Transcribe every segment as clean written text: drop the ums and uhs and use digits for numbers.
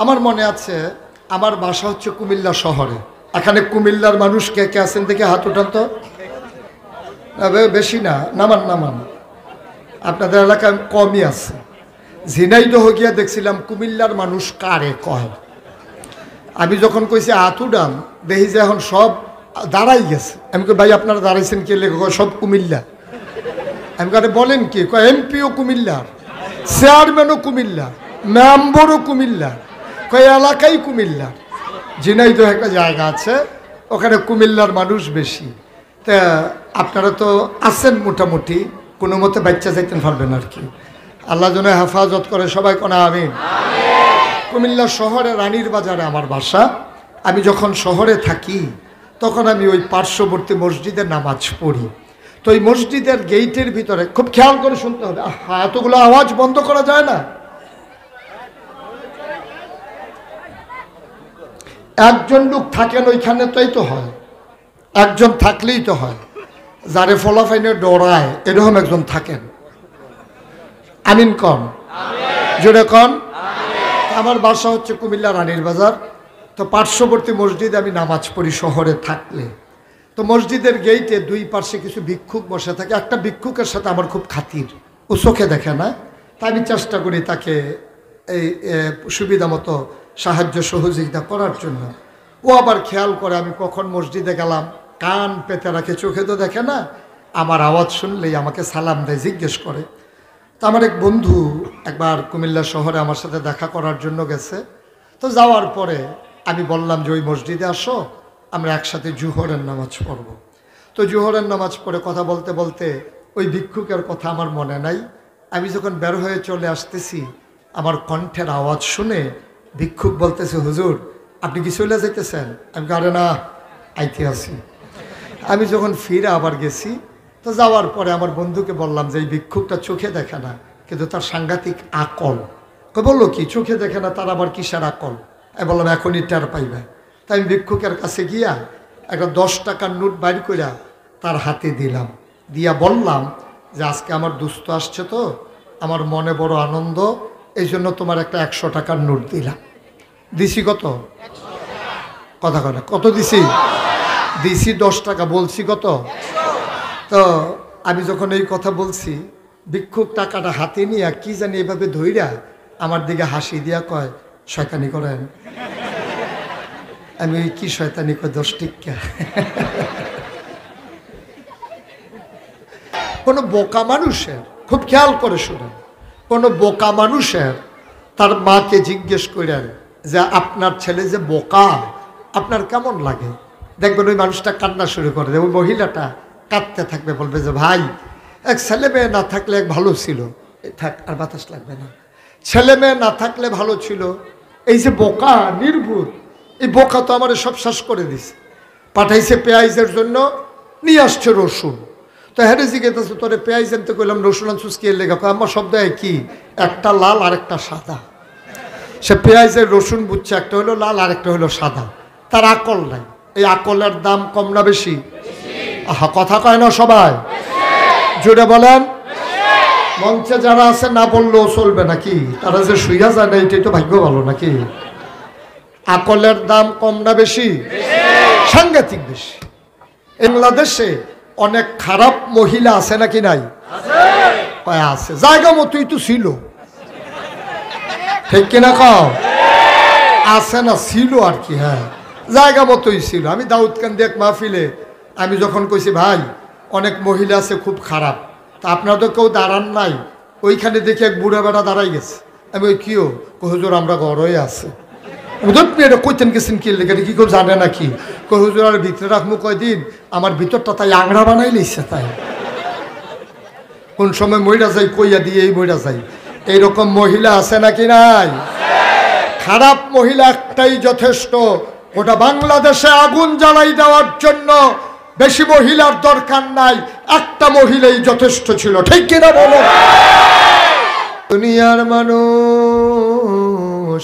আমার মনে আছে আমার বাসা হচ্ছে কুমিল্লা শহরে। এখানে কুমিল্লার মানুষ কে কে আছেন দেখে হাত উঠান তো। বেশি না, নামান নামান, আপনাদের এলাকায় কমই আছে। ঝিনাইদহ গিয়া দেখছিলাম কুমিল্লার মানুষ কারে কয়। আমি যখন কইছি হাত উঠান দেখি যে এখন সব দাঁড়াই গেছে। আমি কই ভাই আপনারা দাঁড়াইছেন কে? লেখক সব কুমিল্লা। আমি কারে বলেন কি? কয় এমপিও কুমিল্লার, চেয়ারম্যানও কুমিল্লার, মেম্বারও কুমিল্লার, কয় এলাকাই কুমিল্লার। ঝিনাইদহ একটা জায়গা আছে, ওখানে কুমিল্লার মানুষ বেশি। তা আপনারা তো আছেন মোটামুটি, কোনো মতে বাচ্চা যাইতেন পারবেন আর কি। আল্লাহ যেন হেফাজত করে, সবাই কোনা আমিন। কুমিল্লা শহরে রানীর বাজারে আমার বাসা। আমি যখন শহরে থাকি তখন আমি ওই পার্শ্ববর্তী মসজিদে নামাজ পড়ি। তো ওই মসজিদের গেইটের ভিতরে খুব খেয়াল করে শুনতে হবে, এতগুলো আওয়াজ বন্ধ করা যায় না। একজন লোক থাকেন ওইখানে, তাই তো হয়, একজন থাকলেই তো হয়। যারে ফলাফাইনে ডরায় এরকম একজন থাকেন। আমিন কন, জোরে কন। আমার বাসা হচ্ছে কুমিল্লা রানীর বাজার। তো পার্শ্ববর্তী মসজিদে আমি নামাজ পড়ি শহরে থাকলে। তো মসজিদের গেইটে দুই পাশে কিছু ভিক্ষুক বসে থাকে। একটা ভিক্ষুকের সাথে আমার খুব খাতির, ও চোখে দেখে না, তাই আমি চেষ্টা করি তাকে এই সুবিধা মতো সাহায্য সহযোগিতা করার জন্য। ও আবার খেয়াল করে আমি কখন মসজিদে গেলাম, কান পেতে রাখে, চোখে তো দেখে না। আমার আওয়াজ শুনলেই আমাকে সালাম দেয়, জিজ্ঞেস করে। তো আমার এক বন্ধু একবার কুমিল্লা শহরে আমার সাথে দেখা করার জন্য গেছে। তো যাওয়ার পরে আমি বললাম যে ওই মসজিদে আসো, আমরা একসাথে জুহরের নামাজ পড়ব। তো জুহরের নামাজ পড়ে কথা বলতে বলতে ওই ভিক্ষুকের কথা আমার মনে নাই। আমি যখন বের হয়ে চলে আসতেছি, আমার কণ্ঠের আওয়াজ শুনে ভিক্ষুক বলতেছে, হুজুর আপনি কি চলে যাইতেছেন? আমি আরে না, আইতে আছি। আমি যখন ফিরে আবার গেছি, তো যাওয়ার পরে আমার বন্ধুকে বললাম যে এই ভিক্ষুকটা চোখে দেখে না, কিন্তু তার সাংঘাতিক আকল। বললো কি চোখে দেখে না, তার আবার কিসের আকল? আমি বললাম এখনই টের পাইবে। তাই আমি ভিক্ষুকের কাছে গিয়া একটা 10 টাকার নোট বাইর কইরা তার হাতে দিলাম, দিয়া বললাম যে আজকে আমার দুস্থ আসছে, তো আমার মনে বড় আনন্দ, এই জন্য তোমার একটা 100 টাকার নোট দিলাম। দিছি কত? কথা কথা কত দিছি? দিছি 10 টাকা। বলছি কত? তো আমি যখন এই কথা বলছি, ভিক্ষুক টাকাটা হাতে নিয়ে কি জানি এভাবে ধইরা আমার দিকে হাসি দিয়া কয়, শয়তানি করেন? আমি কি শয়তানি কয়? 10 টিক্কা। কোনো বোকা মানুষের, খুব খেয়াল করে শুনেন, কোনো বোকা মানুষের তার মাকে জিজ্ঞেস করেন যে আপনার ছেলে যে বোকা, আপনার কেমন লাগে? দেখবেন ওই মানুষটা কান্না শুরু করে দেবে, ওই মহিলাটা কাঁদতে থাকবে, বলবে যে ভাই এক ছেলে মেয়ে না থাকলে এক ভালো ছিল, থাক আর বাতাস লাগবে না, ছেলে মেয়ে না থাকলে ভালো ছিল, এই যে বোকা নির্ভুল, এই বোকা তো আমার সব শেষ করে দিছে। পাঠাইছে পেঁয়াজের জন্য, নিয়ে আসছে রসুন। তো হ্যাঁ জিজ্ঞেস তোরে পেঁয়াজ আনতে কইলাম, রসুন আনছুস কি লেখা? আমার শব্দ কি, একটা লাল আর একটা সাদা। সে পেঁয়াজের রসুন বুঝছে, একটা হলো লাল আর একটা হলো সাদা। তার আকল নাই। এই আকলের দাম কম না বেশি? আহা, কথা কয় না সবাই, জোরে বলেন। মঞ্চে যারা আছে না বললেও চলবে নাকি? তারা যে শুইয়া যায় না, এটাই তো ভাগ্য ভালো নাকি? আকলের দাম কম না বেশি? সাংঘাতিক বেশি। বাংলাদেশে অনেক খারাপ মহিলা আছে নাকি নাই? আছে, জায়গা মতোই তো ছিল, ঠিক কিনা কও? আছে না, ছিল আর কি। হ্যাঁ, জায়গা মতোই ছিল। আমি দাউদকান্দি এক মাহফিলে আমি যখন কইছি ভাই অনেক মহিলা আছে খুব খারাপ, তা আপনারা তো কেউ দাঁড়ান নাই, ওইখানে দেখে এক বুড়া বেড়া দাঁড়াই গেছে। আমি ওই কিও হুজুর আমরা ঘরই আছে। এটা কইতেন গেছেন কি লেগে, কি কেউ জানে নাকি? হুজুর আর ভিতরে রাখবো কয়দিন, আমার ভিতরটা তাই আংড়া বানাই লিখছে। তাই কোন সময় মইরা যাই, কইয়া দিয়ে এই মইরা যাই। এইরকম মহিলা আছে নাকি নাই? খারাপ মহিলা একটাই যথেষ্ট। ওটা বাংলাদেশে আগুন জ্বালাই দেওয়ার জন্য বেশি মহিলার দরকার নাই, একটা মহিলাই যথেষ্ট ছিল, ঠিক কিনা বলো? দুনিয়ার মানুষ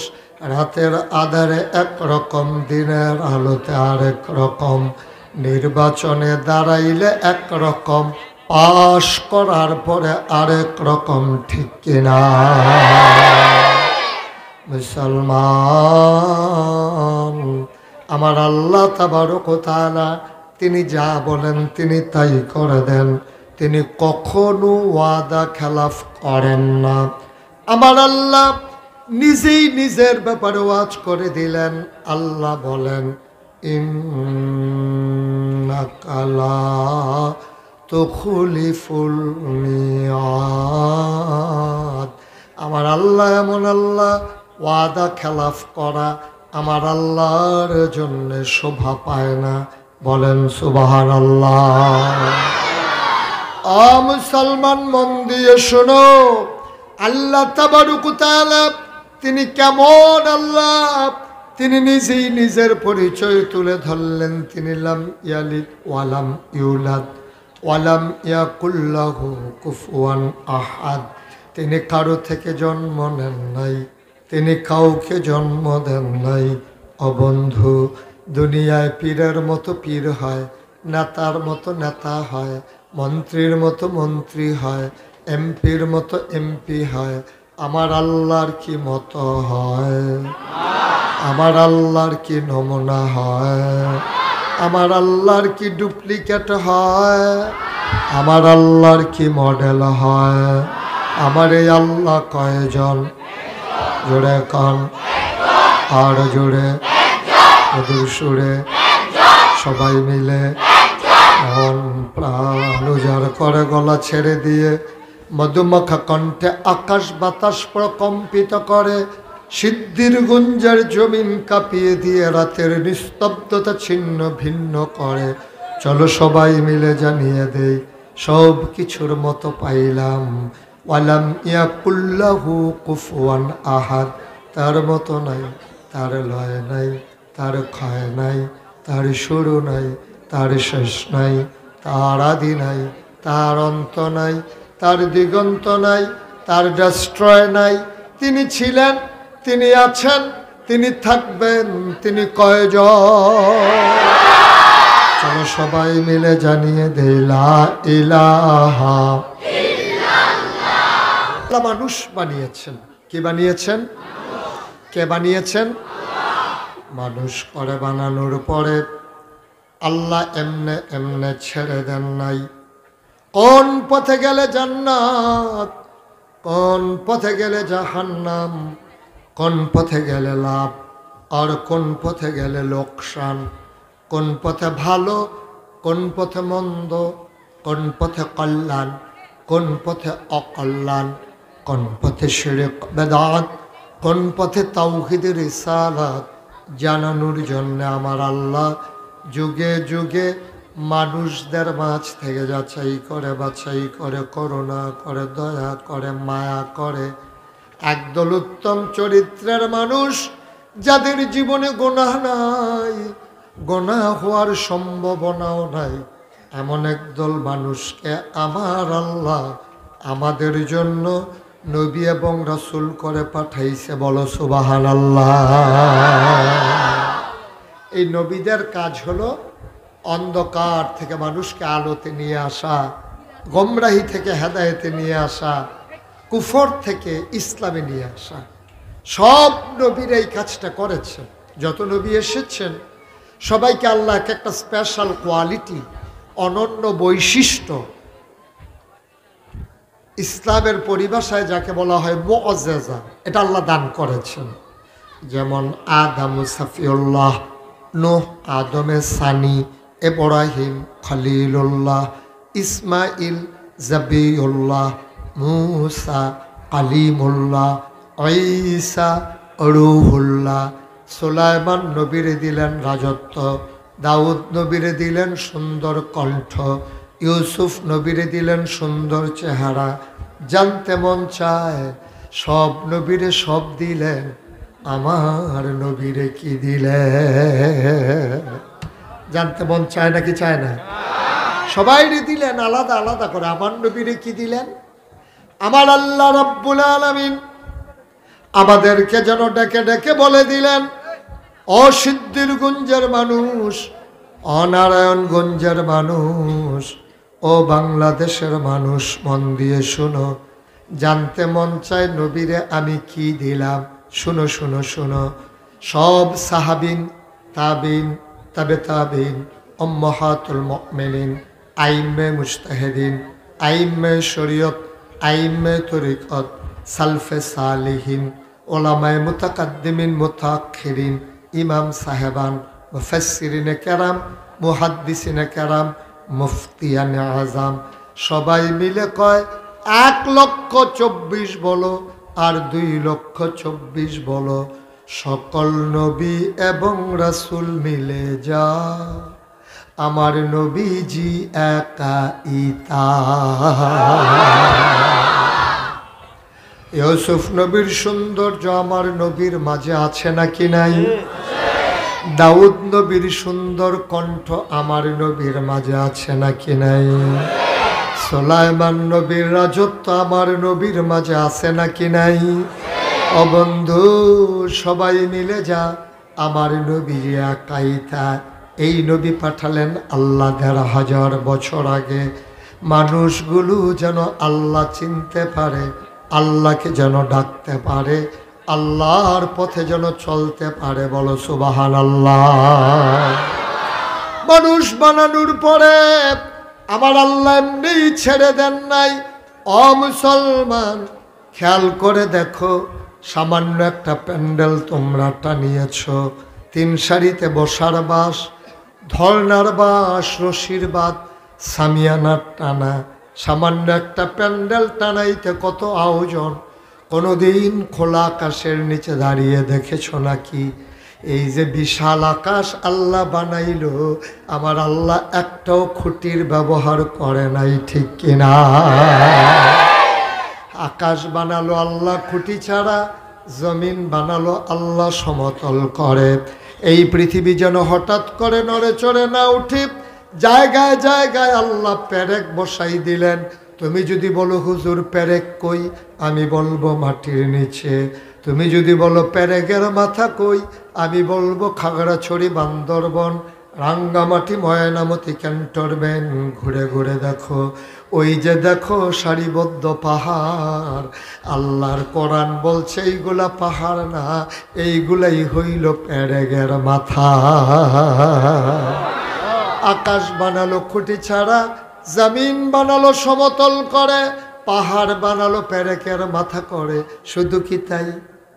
রাতের আধারে একরকম, দিনের আলোতে আরেক রকম, নির্বাচনে দাঁড়াইলে একরকম, পাশ করার পরে আরেক রকম, ঠিক কিনা? মুসলমান, আমার আল্লাহ তাবারক ওয়া তাআলা তিনি যা বলেন তিনি তাই করে দেন, তিনি কখনো ওয়াদা খেলাফ করেন না। আমার আল্লাহ নিজেই নিজের ব্যাপারে ওয়াজ করে দিলেন। আল্লাহ বলেন, ইন্নাকা লা তুখলিফুল মিয়াদ। আমার আল্লাহ এমন আল্লাহ, ওয়াদা খেলাফ করা আমার আল্লাহর জন্য শোভা পায় না। বলেন সুবহানাল্লাহ। মুসলমান মন দিয়ে শোনো, আল্লাহ তাবারক ওয়া তাআলা তিনি কেমন আল্লাহ, তিনি নিজেই নিজের পরিচয় তুলে ধরলেন। তিনি লাম ইয়ালিদ ওয়ালাম ইউলাদ ওয়ালাম ইয়াকুল লাহু কুফুয়ান আহাদ। তিনি কারো থেকে জন্ম নেন নাই, তিনি কাউকে জন্ম দেন নাই। ও বন্ধু, দুনিয়ায় পীরের মতো পীর হয়, নেতার মতো নেতা হয়, মন্ত্রীর মতো মন্ত্রী হয়, এমপির মতো এমপি হয়। আমার আল্লাহর কি মতো হয়? আমার আল্লাহর কি নমুনা হয়? আমার আল্লাহর কি ডুপ্লিকেট হয়? আমার আল্লাহর কি মডেল হয়? আমার এই আল্লাহ কয়জন? জোরে কন, আর জোরে, মধুর সুরে, সবাই মিলে মন প্রাণ উজাড় করে গলা ছেড়ে দিয়ে মধুমাখা কণ্ঠে আকাশ বাতাস প্রকম্পিত করে, সিদ্ধির গুঞ্জার জমিন কাঁপিয়ে দিয়ে রাতের নিস্তব্ধতা ছিন্ন ভিন্ন করে। চলো সবাই মিলে জানিয়ে দেই, সব কিছুর মতো পাইলাম। ওয়ালাম ইয়াকুল লাহু কুফুয়ান আহাদ। তার মতো নাই, তার লয় নাই, তার ক্ষয় নাই, তার শুরু নাই, তার শেষ নাই, তার আদি নাই, তার অন্ত নাই, তার দিগন্ত নাই, তার ডেস্ট্রয় নাই। তিনি ছিলেন, তিনি আছেন, তিনি থাকবেন, তিনি কয়জন? চলো সবাই মিলে জানিয়ে দেই লা ইলাহা ইল্লাল্লাহ। মানুষ বানিয়েছেন। কি বানিয়েছেন? কে বানিয়েছেন? মানুষ করে বানানোর পরে আল্লাহ এমনে এমনে ছেড়ে দেন নাই। কোন পথে গেলে জান্নাত, কোন পথে গেলে জাহান্নাম, কোন পথে গেলে লাভ আর কোন পথে গেলে লোকসান, কোন পথে ভালো, কোন পথে মন্দ, কোন পথে কল্যাণ, কোন পথে অকল্যাণ, কোন পথে শিরক বেদাত, কোন পথে তাওহীদ রিসালাত জানানোর জন্য আমার আল্লাহ যুগে যুগে মানুষদের মাঝ থেকে যাচাই করে, বাছাই করে, করুণা করে, দয়া করে, মায়া করে একদল উত্তম চরিত্রের মানুষ, যাদের জীবনে গুনাহ নাই, গুনাহ হওয়ার সম্ভাবনাও নাই, এমন একদল মানুষকে আমার আল্লাহ আমাদের জন্য নবী এবং রাসূল করে পাঠাইছে। বলো সুবহানাল্লাহ। এই নবীদের কাজ হলো অন্ধকার থেকে মানুষকে আলোতে নিয়ে আসা, গোমরাহি থেকে হেদায়েতে নিয়ে আসা, কুফর থেকে ইসলামে নিয়ে আসা। সব নবীর এই কাজটা করেছেন। যত নবী এসেছেন সবাইকে আল্লাহ একটা স্পেশাল কোয়ালিটি, অনন্য বৈশিষ্ট্য, ইসলামের পরিভাষায় যাকে বলা হয় মুআজ্জাজা, এটা আল্লাহ দান করেছেন। যেমন আদম সাফিউল্লাহ, নূহ আদমে সানি, ইব্রাহিম খলিলুল্লাহ, ইসমাইল জাবিউল্লাহ, মুসা কালিমুল্লাহ, ঈসা রূহুল্লাহ। সুলাইমান নবীরে দিলেন রাজত্ব, দাউদ নবীরে দিলেন সুন্দর কণ্ঠ, ইউসুফ নবীরে দিলেন সুন্দর চেহারা। জানতে মন চায় সব নবীরে সব দিলেন, আমার নবীরে কি দিলেন? জানতে মন চায় নাকি চায় না? সবাইরে দিলেন আলাদা আলাদা করে, আমার নবীরে কি দিলেন? আমার আল্লাহ রাব্বুল আলামিন আমাদেরকে যেন ডেকে ডেকে বলে দিলেন, অসিদ্ধির গুঞ্জের মানুষ, অনারায়ণগঞ্জের মানুষ, ও বাংলাদেশের মানুষ, মন দিয়ে শুনো। জানতে মন চায় নবীরে আমি কি দিলাম? শুনো শুনো শুনো, সব সাহাবিন, তাবিন, তাবে তাবিন, উম্মাহাতুল মুমিনিন, আইম্মে মুজতাহিদিন, আইম্মে শরীয়ত, আইম্মে তরিকত, সালফে সালিহিন, ওলামায়ে মুতাকাদ্দিমিন মুতাআখিরিন, ইমাম সাহেবান, মুফাসসিরিনে কেরাম, মুহাদ্দিসিনে কেরাম, মুফতিয়ানে আজম, সবাই মিলে কয় 1,24,000 বলো আর 2,24,000 বলো, সকল নবী এবং রাসূল মিলে যা আমার নবীজি একাই তা। ইউসুফ নবীর সৌন্দর্য আমার নবীর মাঝে আছে নাকি নাই? দাউদ নবীর সুন্দর কণ্ঠ আমার নবীর মাঝে আছে নাকি নাই? সুলাইমান নবীর রাজত্ব আমার নবীর মাঝে আছে নাকি নাই? ও বন্ধু, সবাই মিলে যা আমার নবী একাই তা। এই নবী পাঠালেন আল্লাহ ১,৫০০ বছর আগে, মানুষগুলো যেন আল্লাহ চিনতে পারে, আল্লাহকে যেন ডাকতে পারে, আল্লাহর পথে যেন চলতে পারে। বলো সুবহানাল্লাহ। মানুষ বানানোর পরে আমার আল্লাহ এমনি ছেড়ে দেন নাই। ও মুসলমান, খেয়াল করে দেখো, সামান্য একটা প্যান্ডেল তোমরা টানিয়েছ, 3 সারিতে বসার বাস, ধর্নার বাস, রশির বাদ, সামিয়ানার টানা, সামান্য একটা প্যান্ডেল টানাইতে কত আয়োজন। কোনোদিন খোলা আকাশের নিচে দাঁড়িয়ে দেখেছ নাকি? এই যে বিশাল আকাশ আল্লাহ বানাইল, আমার আল্লাহ একটাও খুঁটির ব্যবহার করে নাই, ঠিক কিনা? আকাশ বানালো আল্লাহ খুঁটি ছাড়া, জমিন বানালো আল্লাহ সমতল করে। এই পৃথিবী যেন হঠাৎ করে নড়ে চড়ে না উঠে, জায়গায় জায়গায় আল্লাহ পেরেক বসাই দিলেন। তুমি যদি বলো হুজুর পেরেক কই, আমি বলবো মাটির নিচে। তুমি যদি বলো পেরেকের মাথা কই, আমি বলবো খাগড়াছড়ি, বান্দরবন, রাঙ্গামাটি, ময়নামতি, ক্যান্টনমেন্ট। ঘুরে ঘুরে দেখো, ওই যে দেখো সারিবদ্ধ পাহাড়। আল্লাহর কোরআন বলছে এইগুলা পাহাড় না, এইগুলাই হইল পেরেকের মাথা। আকাশ বানালো খুঁটি ছাড়া, জমিন বানালো সমতল করে, পাহাড় বানালো পেরেকের মাথা করে। শুধু কি তাই?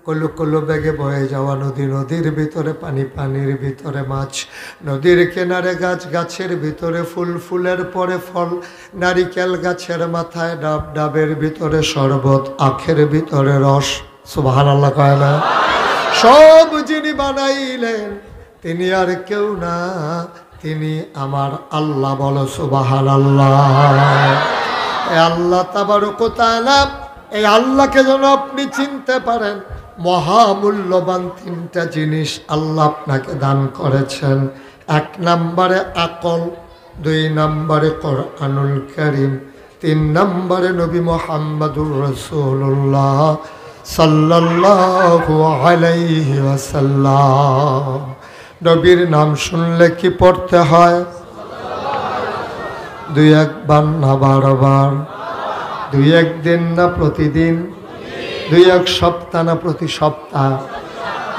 কলু কলু বেগে বয়ে যাওয়া নদী, নদীর ভিতরে পানি, পানির ভিতরে মাছ, নদীর কিনারে গাছ, গাছের ভিতরে ফুল, ফুলের পরে ফল, নারিকেল গাছের মাথায় ডাব, ডাবের ভিতরে শরবত, আখের ভিতরে রস। সুবহানাল্লাহ কয় না? সব যিনি বানাইলেন তিনি আর কেউ না, তিনি আমার আল্লাহ। বলো সুবহানাল্লাহ। এই আল্লাহ তাবারক ওয়া তাআলা, এই আল্লাহকে যেন আপনি চিনতে পারেন, মহামূল্যবান 3টা জিনিস আল্লাহ আপনাকে দান করেছেন। 1 নম্বরে আকল, 2 নম্বরে কোরআনুল কারীম, 3 নম্বরে নবী মুহাম্মদুর রাসূলুল্লাহ সাল্লাল্লাহু আলাইহি ওয়াসাল্লাম। নবীর নাম শুনলে কি পড়তে হয়? 2-1 বার না 12 বার? 2-1 দিন না প্রতিদিন? 2-1 সপ্তাহ না প্রতি সপ্তাহ?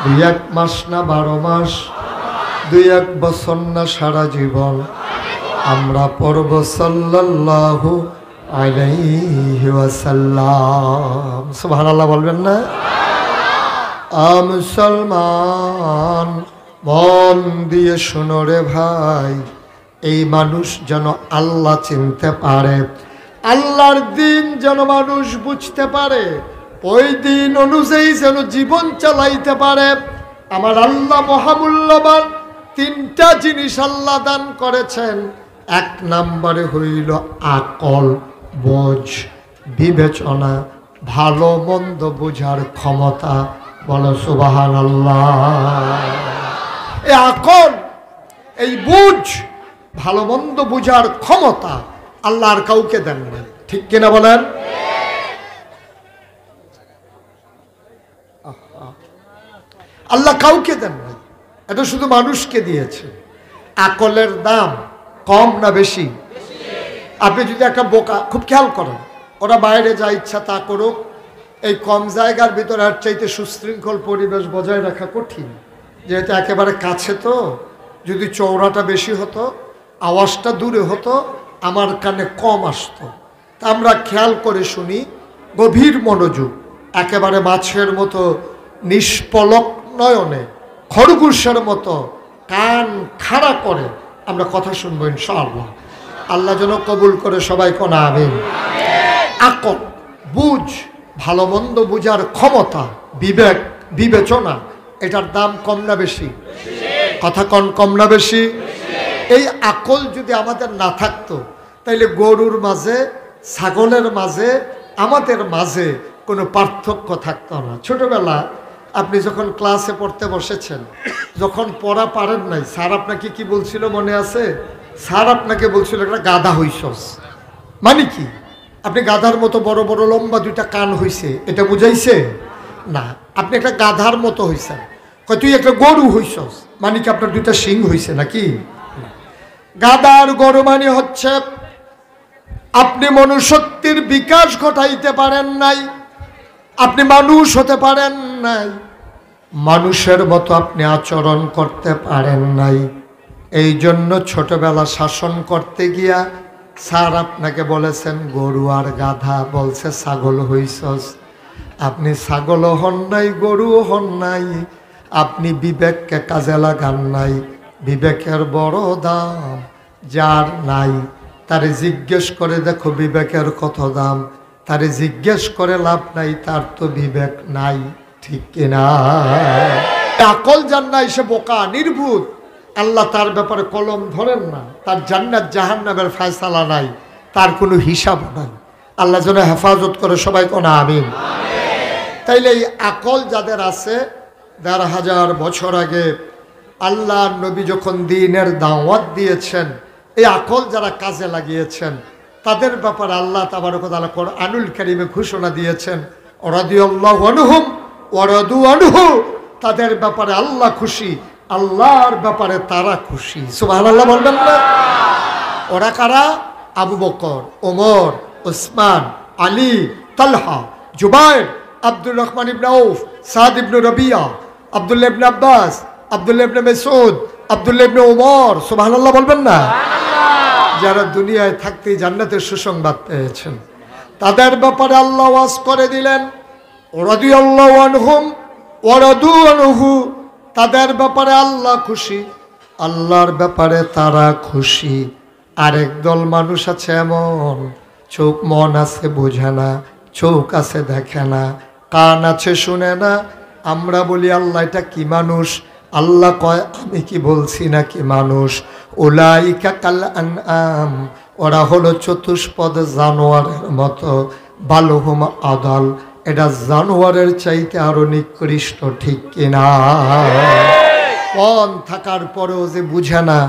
2-1 মাস না 12 মাস? 2-1 বছর না সারা জীবন? আমরা পড়ব সাল্লাল্লাহু আলাইহি ওয়াসাল্লাম। সুবহানাল্লাহ বলবেন না? মুসলমান মন দিয়ে শোনো রে ভাই, এই মানুষ যেন আল্লাহ চিনতে পারে, আল্লাহর দিন যেন মানুষ বুঝতে পারে, ওই দিন অনুযায়ী যেন জীবন চালাইতে পারে। আমার আল্লাহ মহামূল্যবান 3টা জিনিস আল্লাহ দান করেছেন। 1 নম্বরে হইল আকল, বোঝ, বিবেচনা, ভালো মন্দ বোঝার ক্ষমতা। বলো সুবহানাল্লাহ। এই আকল, এই বুঝ, ভালো মন্দ বোঝার ক্ষমতা আল্লাহ আর কাউকে দেন না, ঠিক কিনা বলেন? আল্লাহ কাউকে দেন না, এটা শুধু মানুষকে দিয়েছে। আকলের দাম কম না বেশি? আপনি যদি একটা বোকা, খুব খেয়াল করেন, ওরা বাইরে যা ইচ্ছা তা করুক, এই কম জায়গার ভিতরে আর চাইতে সুশৃঙ্খল পরিবেশ বজায় রাখা কঠিন, যেহেতু একেবারে কাছে। তো যদি চওড়াটা বেশি হতো, আওয়াজটা দূরে হতো, আমার কানে কম আসতো। তা আমরা খেয়াল করে শুনি, গভীর মনোযোগ, একেবারে মাছের মতো নিষ্পলক নয়নে, খরগোশের মতো কান খাড়া করে আমরা কথা শুনবো ইনশাআল্লাহ। আল্লাহ যেন কবুল করে সবাই কোন আমিন। আকল, বুঝ, ভালো মন্দ বুঝার ক্ষমতা, বিবেক, বিবেচনা, এটার দাম কম না বেশি? কথা কম না বেশি? এই আকল যদি আমাদের না থাকতো, তাইলে গরুর মাঝে, ছাগলের মাঝে, আমাদের মাঝে কোনো পার্থক্য থাকতো না। ছোটবেলা আপনি যখন ক্লাসে পড়তে বসেছেন, যখন পড়া পারেন নাই, স্যার আপনাকে কি বলছিল মনে আছে? স্যার আপনাকে বলছিল একটা গাধা হইছস। মানে কি? আপনি গাধার মতো বড় বড় লম্বা দুইটা কান হইছে, এটা বুঝাইছে না। আপনি একটা গাধার মতো হইছেন। কয় তুই একটা গরু হইছস, মানে কি আপনার দুইটা শিং হইছে নাকি? গাধার গরু মানে হচ্ছে আপনি মনুষ্যত্বের বিকাশ ঘটাইতে পারেন নাই, আপনি মানুষ হতে পারেন নাই, মানুষের মতো আপনি আচরণ করতে পারেন নাই। এই জন্য ছোটবেলা শাসন করতে গিয়া স্যার আপনাকে বলেছেন গরু আর গাধা, বলছে ছাগল হইছস। আপনি ছাগলও হন নাই, গরুও হন নাই, আপনি বিবেককে কাজে লাগান নাই। বিবেকের বড় দাম যার নাই, তারে জিজ্ঞেস করে দেখো বিবেকের কত দাম। তারে জিজ্ঞেস করে লাভ নাই, তার তো বিবেক নাই, ঠিক কিনা? আকল যার নাই সে বোকা, নির্ভুত। আল্লাহ তার ব্যাপারে কলম ধরেন না, তার জান্নাত জাহান্নামের ফয়সালা নাই, তার কোনো হিসাব নাই। আল্লাহ যেন হেফাজত করে সবাই কোন আমিন। তাইলে এই আকল যাদের আছে, ১,৫০০ বছর আগে আল্লাহ নবী যখন দ্বীনের দাওয়াত দিয়েছেন, এই আকল যারা কাজে লাগিয়েছেন, তাদের ব্যাপারে আল্লাহ তাবারক ওয়া তাআলা কোরআনুল কারীমে ঘোষণা দিয়েছেন, রাদিয়াল্লাহু আনহুম ওয়া রাদু আনহু। তাদের ব্যাপারে আল্লাহ খুশি, আল্লাহর ব্যাপারে তারা খুশি। সুবহানাল্লাহ বলবেন না? ওরা কারা? আবু বকর, ওমর, ওসমান, আলী, তালহা, জুবাইর, আব্দুর রহমান ইবনে আউফ, সাদ ইবনে রবিয়া, আব্দুল্লাহ ইবনে আব্বাস, আব্দুল্লাহ ইবনে মাসউদ, আব্দুল্লাহ ইবনে ওমর। সুবহানাল্লাহ বলবেন না? যারা দুনিয়ায় থাকতেই জান্নাতের সুসংবাদ পেয়েছেন, তাদের ব্যাপারে আল্লাহ ওয়াজ করে দিলেন, রাদিয়াল্লাহু আনহুম ওয়া রাদু আনহু। তাদের ব্যাপারে আল্লাহ খুশি, আল্লাহর ব্যাপারে তারা খুশি। আরেক দল মানুষ আছে এমন, চোখ মন আছে বোঝে না, চোখ আছে দেখে না, কান আছে শুনে না। আমরা বলি আল্লাহ এটা কি মানুষ? আল্লাহ কয় আমি কি বলছি নাকি মানুষ? উলাইকা কাল আনআম, ওরা হলো চতুষ্পদ জানোয়ারের মতো, বালহুম আদাল, এটা জানোয়ারের চাইতে আরো নিকৃষ্ট, ঠিক কিনা? মন থাকার পরেও যে বুঝে না,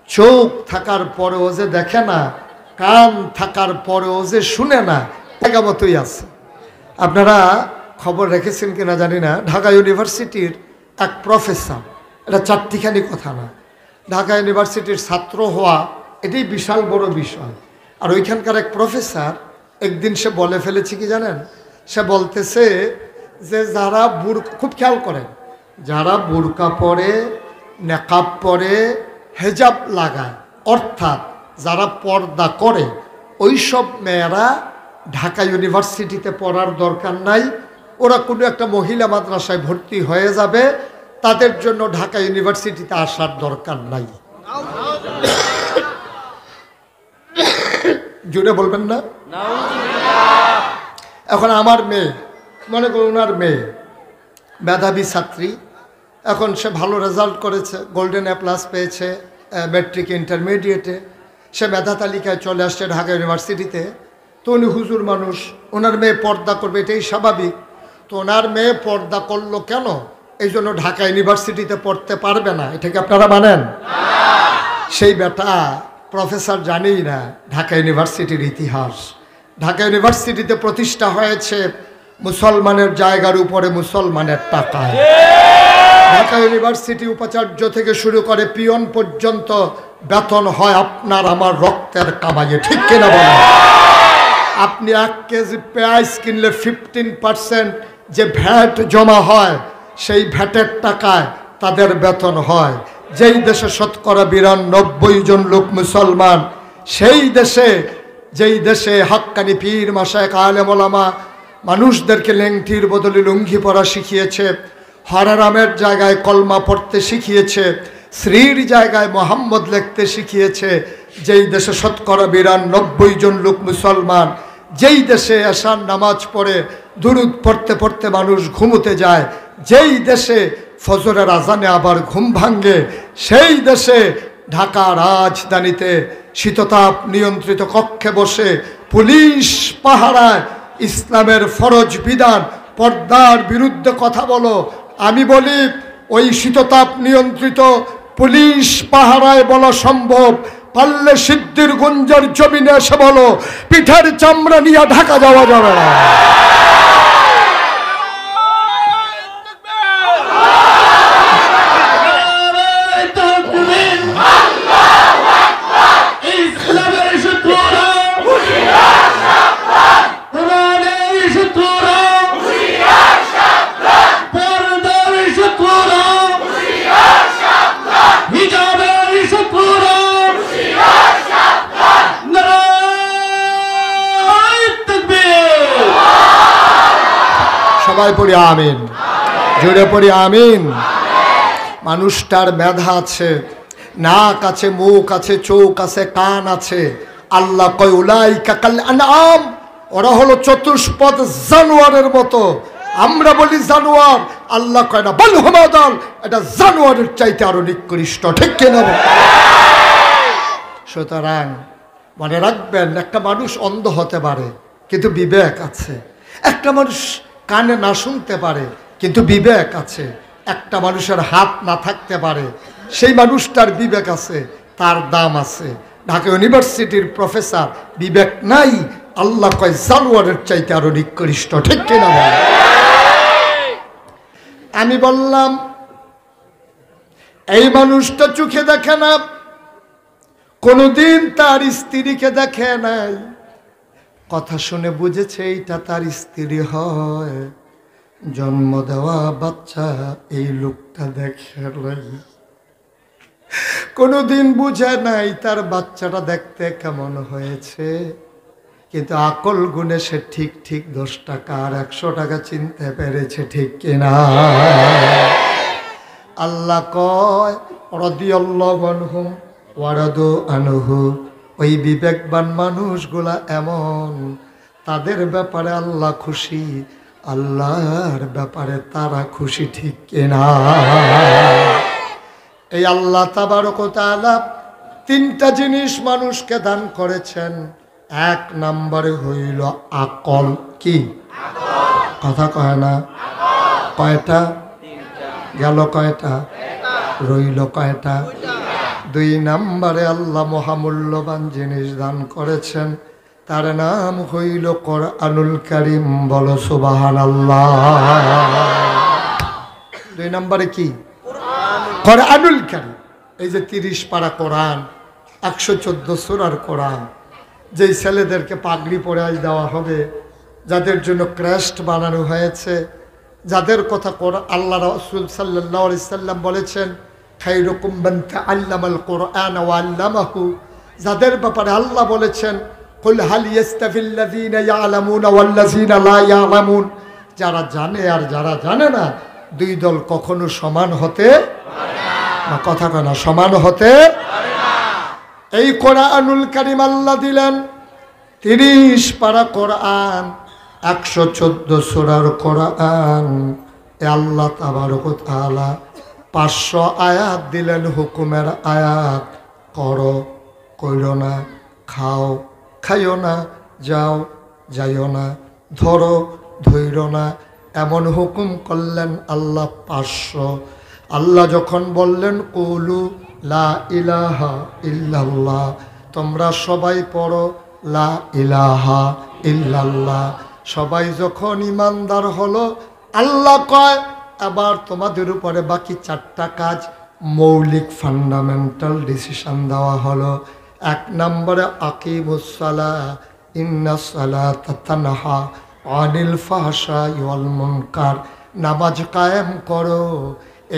চোখ থাকার পরেও যে দেখে না, কান থাকার পরেও যে শুনে না, জায়গা মতোই আছে। আপনারা খবর রেখেছেন কিনা জানি না, ঢাকা ইউনিভার্সিটির এক প্রফেসর, এটা চারটিখানি কথা না, ঢাকা ইউনিভার্সিটির ছাত্র হওয়া এটাই বিশাল বড় বিষয়। আর ওইখানকার এক প্রফেসর একদিন সে বলে ফেলেছে কি জানেন? সে বলতেছে যে যারা খুব খেয়াল করেন, যারা বুরকা পরে, নেকাব পরে, হেজাব লাগায়, অর্থাৎ যারা পর্দা করে, ওই সব মেয়েরা ঢাকা ইউনিভার্সিটিতে পড়ার দরকার নাই, ওরা কোনো একটা মহিলা মাদ্রাসায় ভর্তি হয়ে যাবে, তাদের জন্য ঢাকা ইউনিভার্সিটিতে আসার দরকার নাই। জুড়ে বলবেন না? এখন আমার মেয়ে, মনে করুন ওনার মেয়ে মেধাবী ছাত্রী, এখন সে ভালো রেজাল্ট করেছে, গোল্ডেন এ প্লাস পেয়েছে ম্যাট্রিক ইন্টারমিডিয়েটে, সে মেধা তালিকায় চলে আসছে ঢাকা ইউনিভার্সিটিতে। তো উনি হুজুর মানুষ, ওনার মেয়ে পর্দা করবে, এটাই স্বাভাবিক। তো ওনার মেয়ে পর্দা করলো কেন? এই জন্য ঢাকা ইউনিভার্সিটিতে পড়তে পারবে না, এটাকে আপনারা মানেন? সেই বেটা প্রফেসর জানেই না ঢাকা ইউনিভার্সিটির ইতিহাস। ঢাকা ইউনিভার্সিটিতে প্রতিষ্ঠা হয়েছে মুসলমানের জায়গার উপরে মুসলমানের টাকায়। ঢাকা ইউনিভার্সিটি উপাচার্য থেকে শুরু করে পিয়ন পর্যন্ত বেতন হয় আপনার আমার রক্তের কামাইয়ে, ঠিক কিনা বলেন? আপনি 1 কেজি পেঁয়াজ কিনলে 15% যে ভ্যাট জমা হয়, সেই ভ্যাটের টাকায় তাদের বেতন হয়। যেই দেশে শতকরা 92 জন লোক মুসলমান, সেই দেশে, যেই দেশে হাক্কানি পীর মাশায়েখ আলেম ওলামা মানুষদেরকে লেংটির বদলে লুঙ্গি পরা শিখিয়েছে, হারারামের জায়গায় কলমা পড়তে শিখিয়েছে, শ্রীর জায়গায় মোহাম্মদ লিখতে শিখিয়েছে, যেই দেশে শতকরা 92 জন লোক মুসলমান, যেই দেশে এশার নামাজ পড়ে দুরুদ পড়তে পড়তে মানুষ ঘুমোতে যায়, যেই দেশে ফজরের আজানে আবার ঘুম ভাঙ্গে, সেই দেশে ঢাকা রাজধানীতে শীততাপ নিয়ন্ত্রিত কক্ষে বসে পুলিশ পাহারায় ইসলামের ফরজ বিধান পর্দার বিরুদ্ধে কথা বলো। আমি বলি, ওই শীততাপ নিয়ন্ত্রিত পুলিশ পাহারায় বলা সম্ভব, পারলে সিদ্ধির গুঞ্জের জমিনে এসে বলো, পিঠের চামড়া নিয়ে ঢাকা যাওয়া যাবে না। সবাই পড়ি আমিন, জোরে পড়ি আমিন। মানুষটার মেধা আছে, নাক আছে, মুখ আছে, চোখ আছে, কান আছে। আল্লাহ কয় উলাইকা কাল আনআম, ওরা হলো চতুষ্পদ জানোয়ারের মতো। আমরা বলি জানোয়ার, আল্লাহ কয় না, বল হুমাদাল, এটা জানোয়ারের চাইতে আরো নিকৃষ্ট, ঠিক কিনা? সুতরাং মনে রাখবেন, একটা মানুষ অন্ধ হতে পারে কিন্তু বিবেক আছে। একটা মানুষ কানে না শুনতে পারে কিন্তু বিবেক আছে। একটা মানুষের হাত না থাকতে পারে, সেই মানুষটার বিবেক আছে, তার দাম আছে। ঢাকা ইউনিভার্সিটির প্রফেসর বিবেক নাই, আল্লাহ কয় জানোয়ারের চাইতে আরো নিকৃষ্ট, ঠিক কিনা? আমি বললাম, এই মানুষটা চোখে দেখে না, কোনদিন তার স্ত্রীকে দেখে নাই, কথা শুনে বুঝেছে এইটা তার স্ত্রী হয়, জন্ম দেওয়া বাচ্চা এই লোকটা দেখে নাই, কোনদিন বুঝে নাই তার বাচ্চাটা দেখতে কেমন হয়েছে, কিন্তু আকল গুণে সে ঠিক ঠিক 10 টাকা আর 100 টাকা চিনতে পেরেছে, ঠিক কিনা? আল্লাহ কয় রাদিয়াল্লাহু আনহুম ওয়া রাদু আনহু, ওই বিবেকবান মানুষগুলা এমন, তাদের ব্যাপারে আল্লাহ খুশি, আল্লাহর ব্যাপারে তারা খুশি, ঠিক কিনা? এই আল্লাহ তাবারক ওয়া তাআলা 3টা জিনিস মানুষকে দান করেছেন। 1 নম্বরে হইল আকল। কি কথা কয় না? কয়টা গেল? কয়টা রইল? কয়টা? 2 নম্বরে আল্লাহ মহামূল্যবান জিনিস দান করেছেন, তার নাম হইল কোরআনুল কারীম। বলো সুবহানাল্লাহ। 2 নম্বরে কি? কোরআনুল কারীম। এই যে 30 পারা কোরআন, 114 সূরার কোরআন, যেই ছেলেদেরকে পাগড়ি পরাই দেওয়া হবে, যাদের জন্য ক্রেস্ট বানানো হয়েছে, যাদের কথা আল্লাহ রাসূল সাল্লাল্লাহু আলাইহি সাল্লাম বলেছেন, খায়রুকুম মান তাআল্লামাল কোরআন ওয়া আল্লামাহু, যাদের ব্যাপারে আল্লাহ বলেছেন, কুল হাল ইয়াস্তাফিল্লাযীনা ইয়ালামুনা ওয়াল্লাযীনা লা ইয়ালামুন, যারা জানে আর যারা জানে না, 2 দল কখনো সমান হতে পারে না। কথা কয় না, সমান হতে পারে না। এই কোরআনুল কারীম আল্লাহ দিলেন 30 পারা কোরআন, 114 সূরার কোরআন। এ আল্লাহ তাবারক ওয়া তাআলা 500 আয়াত দিলেন, হুকুমের আয়াত। করো, কইরো না, খাও, খাইও না, যাও, যাইও না, ধরো, ধইরো না, এমন হুকুম করলেন আল্লাহ 500। আল্লাহ যখন বললেন কুলু লা ইলাহা ইল্লাল্লাহ, তোমরা সবাই পড়ো লা ইলাহা ইল্লাল্লাহ, সবাই যখন ইমানদার হলো, আল্লাহ কয় এবার তোমাদের উপরে বাকি 4টা কাজ, মৌলিক ফান্ডামেন্টাল ডিসিশন দেওয়া হলো। 1 নম্বরে আকিমুস সালাহ, ইন্নাস সালাতা তানহা আনিল ফাহশাই ওয়াল মুনকার। নামাজ কায়েম করো,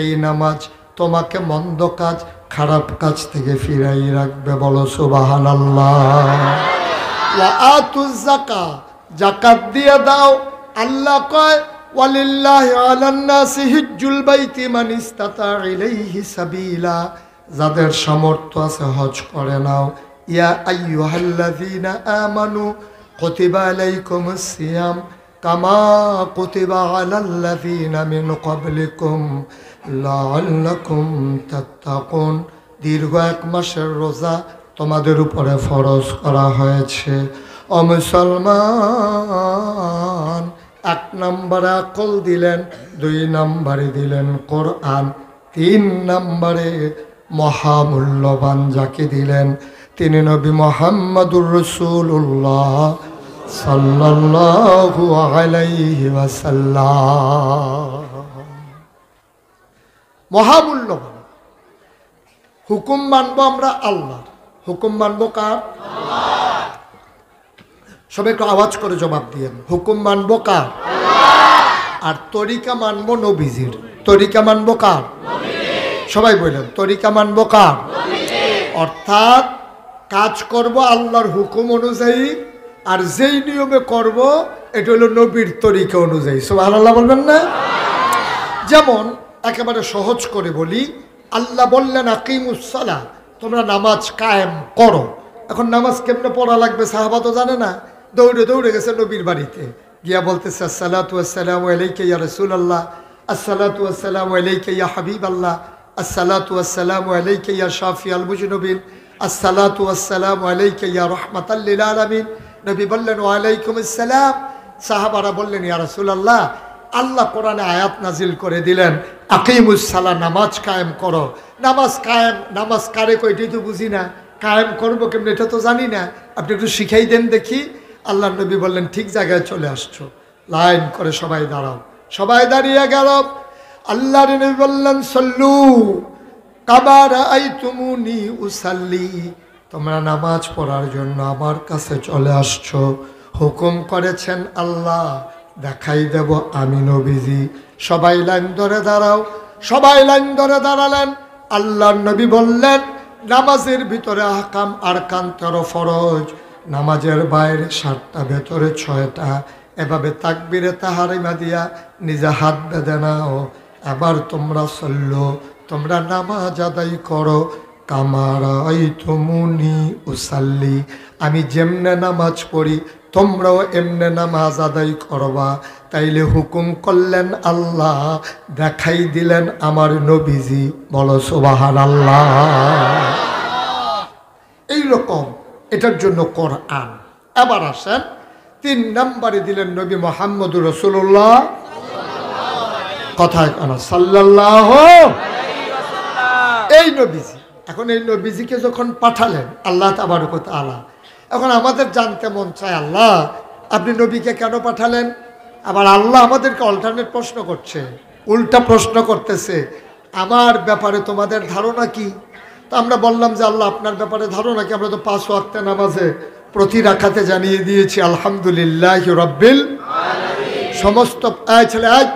এই নামাজ তোমাকে মন্দ কাজ খারাপ কাজ থেকে ফিরাই রাখবে। বলো সুবহানাল্লাহ। ওয়া আতুজ যাকাত, যাকাত দিয়ে দাও। আল্লাহ কয় ওয়ালিল্লাহি আলান নাসি হিজ্জুল বাইতি মান ইসতাতা ইলাইহি সাবিলা, যাদের সামর্থ্য আছে হজ করে নাও। ইয়া আইয়ুহাল্লাযীনা আমানু কুতিবা আলাইকুমুস সিয়াম কামা কুতিবা আলাল্লাযীনা মিন ক্বাবলিকুম লাআল্লাকুম তাত্তাকুন। দীর্ঘ 1 মাসের রোজা তোমাদের উপরে ফরজ করা হয়েছে। ও মুসলমান, 1 নম্বরে আকল দিলেন, 2 নম্বরে দিলেন কোরআন, 3 নম্বরে মহামূল্যবান যাকে দিলেন তিনি নবী মুহাম্মদুর রাসূলুল্লাহ সাল্লাল্লাহু আলাইহি ওয়াসাল্লাম। মহামূল্যবান হুকুম মানবো আমরা আল্লাহর, হুকুম মানবো কার? আল্লাহ। সবাই একটু আওয়াজ করে জবাব দিয়েন, হুকুম মানবো কার? আল্লাহ। আর তরিকা মানবো নবীজির। তরিকা মানবো কার? নবীজির। সবাই বলেন তরিকা মানবো কার? নবীজির। অর্থাৎ কাজ করব আল্লাহর হুকুম অনুযায়ী, আর যেই নিয়মে করব এটা হলো নবীর তরিকা অনুযায়ী। সুবহানাল্লাহ বলবেন না? যেমন একেবারে সহজ করে বলি, আল্লাহ বললেন আকিমুস সালাহ, তোমরা নামাজ কায়েম করো। এখন নামাজ কেমনে পড়া লাগবে সাহাবা তো জানে না, দৌড়ে দৌড়ে গেছে নবীর বাড়িতে, গিয়া বলতেছে আসসালাতু ওয়াসসালামু আলাইকা ইয়া রাসূলুল্লাহ, আসসালাতু ওয়াসসালামু আলাইকা ইয়া হাবিবাল্লাহ, আসসালাতু ওয়াসসালামু আলাইকা ইয়া শাফিআল মুজনিবিন, আসসালাতু ওয়াসসালামু আলাইকা ইয়া রাহমাতাল লিল আলামিন। নবী বললেন ওয়া আলাইকুমুস সালাম। সাহাবারা বললেন ইয়া রাসূলুল্লাহ, আল্লাহ কোরআনে আয়াত নাজিল করে দিলেন আকিমুস সালাহ, নামাজ কায়েম করো। নামাজ কায়েম, নামাজ কারে কই এটাই তো বুঝি না, কায়েম করবো কেমন এটা তো জানি না, আপনি একটু শিখাই দেন দেখি। আল্লাহ নবী বললেন ঠিক জায়গায় চলে আসছো, লাইন করে সবাই দাঁড়াও। সবাই দাঁড়িয়ে গেল। আল্লাহ নবী বললেন সল্লু কামা রাআইতুমুনি উসাল্লি, তোমরা নামাজ পড়ার জন্য আমার কাছে চলে আসছো, হুকুম করেছেন আল্লাহ, দেখাই দেব আমি নবীজি। সবাই লাইন ধরে দাঁড়াও। সবাই লাইন ধরে দাঁড়ালেন। আল্লাহর নবী বললেন নামাজের ভিতরে আহকাম আরকান 13 ফরজ, নামাজের বাইরে 7টা, ভেতরে 6টা। এভাবে তাকবীরে তাহরিমা দিয়া নিজে হাত বেঁধে নাও। এবার তোমরা সল্লো, তোমরা নামাজ আদায় করো কামা রাআইতুমুনি উসাল্লি, আমি যেমনে নামাজ পড়ি তোমরাও এমনে নামাজ আদায় করবা। তাইলে হুকুম করলেন আল্লাহ, দেখাই দিলেন আমার নবীজি। বলো সুবহানাল্লাহ। এইরকম এটার জন্য কোরআন। এবার আসেন 3 নম্বরে দিলেন নবী মুহাম্মদুর রাসূলুল্লাহ, কথায় কানা সাল্লাল্লাহু আলাইহি ওয়াসাল্লাম, এই নবীজি। এখন এই নবীজিকে যখন পাঠালেন আল্লাহ তাবারক ওয়া তাআলা, এখন আমাদের জানতে মন চায় আল্লাহ আপনি নবীকে কেন পাঠালেন? আবার আল্লাহ আমাদেরকে অল্টারনেট প্রশ্ন করছে, উল্টা প্রশ্ন করতেছে, আমার ব্যাপারে তোমাদের ধারণা কি? তো আমরা বললাম যে আল্লাহ আপনার ব্যাপারে ধারণা কি? আমরা তো 5 ওয়াক্তে নামাজে প্রতি রাকাতে জানিয়ে দিয়েছি আলহামদুলিল্লাহি রাব্বিল আলামিন। সমস্ত ছেলে আজ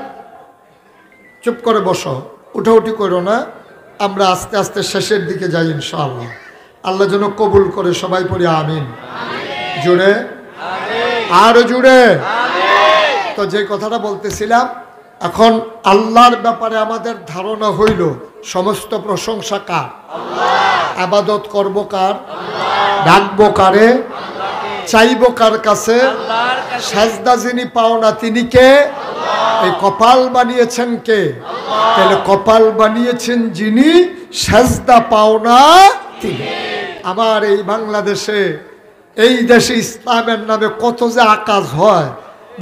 চুপ করে বসো, উঠাউঠি করো না। আমরা আস্তে আস্তে শেষের দিকে যাই ইনশাআল্লাহ। আল্লাহ যেন কবুল করে। সবাই পড়ি আমিন। জুড়ে আরো জুড়ে। তো যে কথাটা বলতেছিলাম, এখন আল্লাহর ব্যাপারে আমাদের ধারণা হইল সমস্ত প্রশংসা কার? আল্লাহ। আবাদত করব কার? আল্লাহ। ডাকবো কারে? আল্লাহকে। চাইবো কার কাছে? আল্লাহর কাছে। সাজদা যিনি পাও না তিনি কে? আল্লাহ। এই কপাল বানিয়েছেন কে? আল্লাহ। তাহলে কপাল বানিয়েছেন যিনি, সাজদা পাও না তিনি। আমার এই বাংলাদেশে, এই দেশে ইসলামের নামে কত যে আকাজ হয়।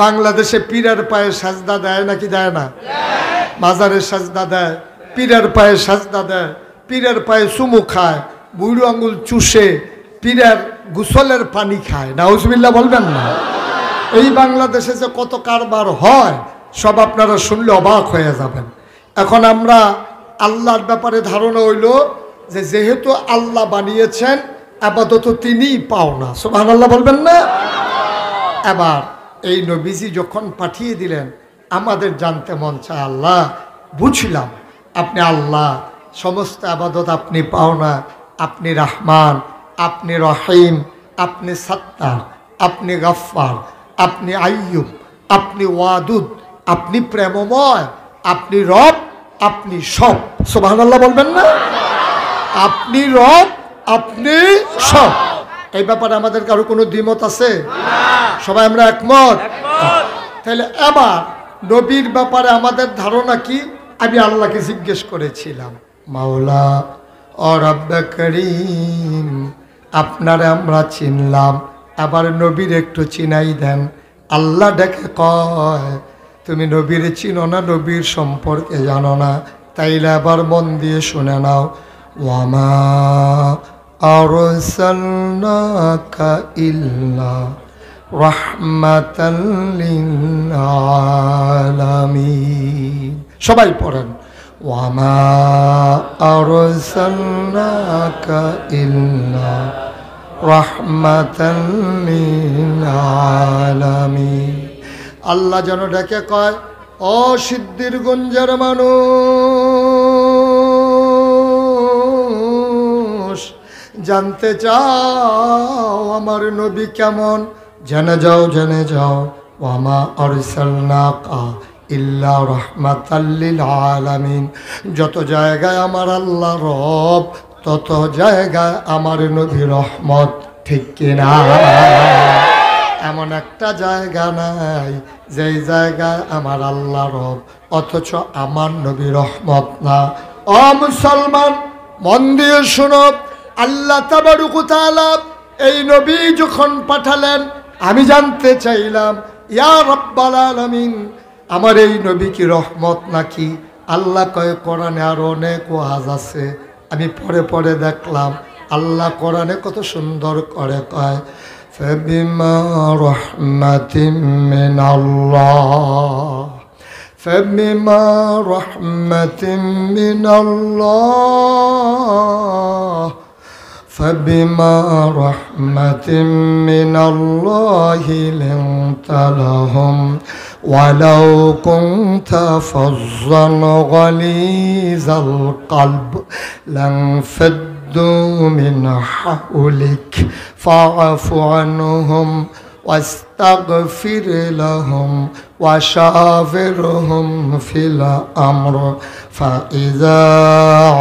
বাংলাদেশে পীরের পায়ে সাজদা দেয় নাকি দেয় না? মাজারে সাজদা দেয়, পীরের পায়ে সাজদা দেয়, পীরের পায়ে চুমু খায়, বুড়ো আঙুল চুষে, পীরের গোসলের পানি খায়। নাউজুবিল্লাহ বলবেন না? এই বাংলাদেশে যে কত কারবার হয় সব আপনারা শুনলে অবাক হয়ে যাবেন। এখন আমরা আল্লাহর ব্যাপারে ধারণা হইল যে যেহেতু আল্লাহ বানিয়েছেন আপাতত তিনিই পাও না। সুবহানাল্লাহ বলবেন না? এবার এই নবীজি যখন পাঠিয়ে দিলেন, আমাদের জানতে মন চায়, আল্লাহ বুঝলাম আপনি আল্লাহ, সমস্ত আবাদত আপনি পাও না, আপনি রহমান, আপনি রহিম, আপনি সত্তার, আপনি গফফার, আপনি আইয়ুব, আপনি ওয়াদুদ, আপনি প্রেমময়, আপনি রব, আপনি সব। সুবহানাল্লাহ বলবেন না? আপনি রব, আপনি সব। এই ব্যাপারে আমাদের কারো কোনো দ্বিমত আছে? সবাই আমরা একমত। তাহলে এবার নবীর ব্যাপারে আমাদের ধারণা কি? আমি আল্লাহকে জিজ্ঞেস করেছিলাম, মাওলা ও রব্বে করিম, আপনারে আমরা চিনলাম, আবার নবীর একটু চিনাই দেন। আল্লাহ ডেকে কয়, তুমি নবীর চিনো না, নবীর সম্পর্কে জানো না, তাইলে আবার মন দিয়ে শুনে নাও। ওয়ামা আরসালনাকা ইল্লা রাহমাতাল লিল আলামিন। সবাই পড়েন, ওয়ামা আরসালনাকা ইল্লা রাহমাতাল লিল আলামিন। আল্লাহ যেন ডেকে কয়, ও সিদ্ধির গঞ্জের মানুষ, জানতে চাও আমার নবী কেমন? জেনে যাও, জেনে যাও। ওয়ামা আরসালনাকা ইল্লা রাহমাতাল লিল আলামিন। যত জায়গায় আমার আল্লাহ রব, তত জায়গায় আমার নবী রহমত। ঠিক কিনা? এমন একটা জায়গা নাই যেই জায়গায় আমার আল্লাহ রব অথচ আমার নবী রহমত না। ও মুসলমান, মন দিয়ে শোনো, আল্লাহ তাবারক ওয়া তাআলা এই নবী যখন পাঠালেন, আমি জানতে চাইলাম, ইয়া রাব্বাল আলামিন, আমার এই নবী কি রহমত নাকি? আল্লাহ কয়, কোরআনে আরো অনেক ওয়াজ আছে। আমি পরে পরে দেখলাম আল্লাহ কোরআনে কত সুন্দর করে কয়, فبما رحمة من الله فبما رحمة من الله فبما رحمة من الله لنت لهم ولو كنت فظا غليظ القلب لانفضوا من حولك فاعف عنهم واستغفر لهم وشاورهم في الأمر فإذا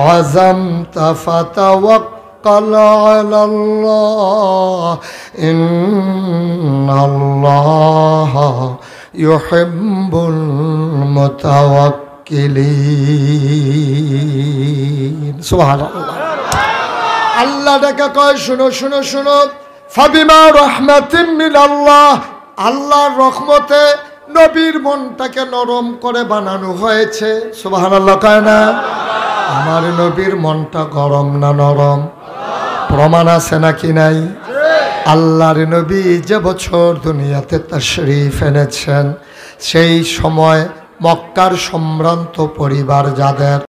عزمت فتوكل على الله إن الله يحب المتوكلين سبحان الله আল্লাহ ডেকে কয়, শুনো শুনো শুনো, ফাবিমা রাহমাতিন মিনাল্লাহ, আল্লাহর রহমতে নবীর মনটাকে নরম করে বানানো হয়েছে। সুবহানাল্লাহ কয় না? আমার নবীর মনটা গরম না নরম? প্রমাণ আছে নাকি নাই? আল্লাহর নবী যে বছর দুনিয়াতে তাশরীফ এনেছেন, সেই সময় মক্কার সম্ভ্রান্ত পরিবার যাদের